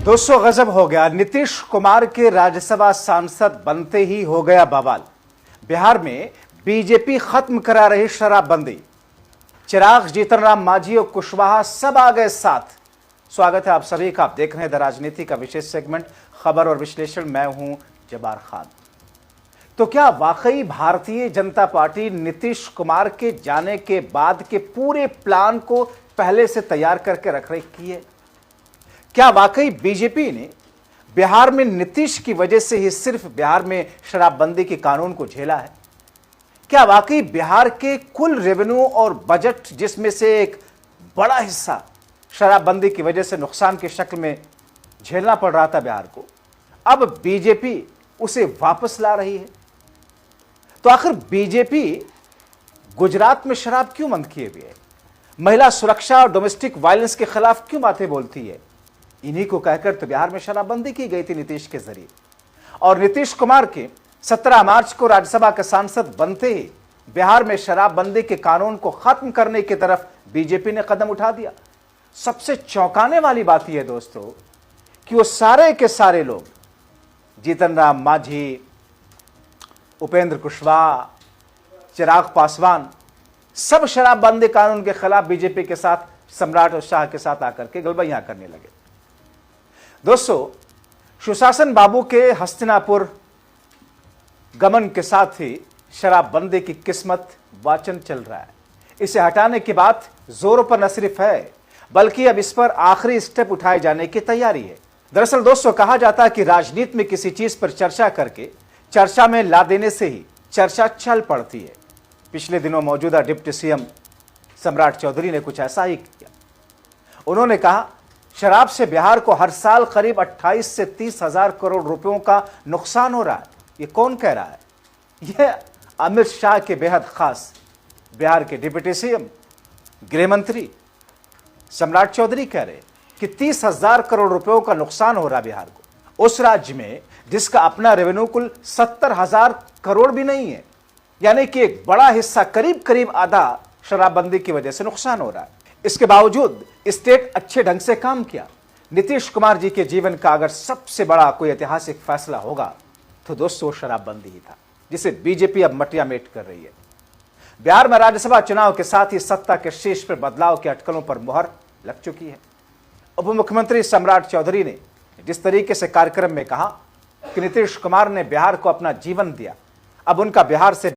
दोस्तों गजब हो गया। नीतीश कुमार के राज्यसभा सांसद बनते ही हो गया बवाल। बिहार में बीजेपी खत्म करा रही शराबबंदी। चिराग, जीतन राम मांझी और कुशवाहा सब आ गए साथ। स्वागत है आप सभी का। आप देख रहे हैं द राजनीति का विशेष सेगमेंट खबर और विश्लेषण। मैं हूं जब्बार खान। तो क्या वाकई भारतीय जनता पार्टी नीतीश कुमार के जाने के बाद के पूरे प्लान को पहले से तैयार करके रख रही है? क्या वाकई बीजेपी ने बिहार में नीतीश की वजह से ही सिर्फ बिहार में शराबबंदी के कानून को झेला है? क्या वाकई बिहार के कुल रेवेन्यू और बजट, जिसमें से एक बड़ा हिस्सा शराबबंदी की वजह से नुकसान की शक्ल में झेलना पड़ रहा था बिहार को, अब बीजेपी उसे वापस ला रही है? तो आखिर बीजेपी गुजरात में शराब क्यों बंद किए हुए है? महिला सुरक्षा और डोमेस्टिक वायलेंस के खिलाफ क्यों बातें बोलती है? इन्हीं को कहकर तो बिहार में शराबबंदी की गई थी नीतीश के जरिए। और नीतीश कुमार के 17 मार्च को राज्यसभा के सांसद बनते ही बिहार में शराबबंदी के कानून को खत्म करने की तरफ बीजेपी ने कदम उठा दिया। सबसे चौंकाने वाली बात यह है दोस्तों कि वो सारे के सारे लोग, जीतन राम मांझी, उपेंद्र कुशवाहा, चिराग पासवान, सब शराबबंदी कानून के खिलाफ बीजेपी के साथ, सम्राट और शाह के साथ आकर के गलबैयां करने लगे। दोस्तों, सुशासन बाबू के हस्तिनापुर गमन के साथ ही शराबबंदी की किस्मत वाचन चल रहा है। इसे हटाने की बात जोरों पर न सिर्फ है, बल्कि अब इस पर आखिरी स्टेप उठाए जाने की तैयारी है। दरअसल दोस्तों, कहा जाता है कि राजनीति में किसी चीज पर चर्चा करके चर्चा में ला देने से ही चर्चा चल पड़ती है। पिछले दिनों मौजूदा डिप्टी सीएम सम्राट चौधरी ने कुछ ऐसा ही किया। उन्होंने कहा, शराब से बिहार को हर साल करीब 28 से 30 हजार करोड़ रुपयों का नुकसान हो रहा है। ये कौन कह रहा है? यह अमित शाह के बेहद खास बिहार के डिप्टी सीएम गृह मंत्री सम्राट चौधरी कह रहे कि 30,000 करोड़ रुपयों का नुकसान हो रहा बिहार को, उस राज्य में जिसका अपना रेवेन्यू कुल 70,000 करोड़ भी नहीं है। यानी कि एक बड़ा हिस्सा, करीब करीब आधा, शराबबंदी की वजह से नुकसान हो रहा है। इसके बावजूद स्टेट अच्छे ढंग से काम किया। नीतीश कुमार जी के जीवन का अगर सबसे बड़ा कोई ऐतिहासिक फैसला होगा तो दोस्तों शराबबंदी ही था, जिसे बीजेपी अब मटिया मेट कर रही है। बिहार में राज्यसभा चुनाव के साथ ही सत्ता के शीर्ष पर बदलाव के अटकलों पर मुहर लग चुकी है। उप मुख्यमंत्री सम्राट चौधरी ने जिस तरीके से कार्यक्रम में कहा कि नीतीश कुमार ने बिहार को अपना जीवन दिया, अब उनका बिहार से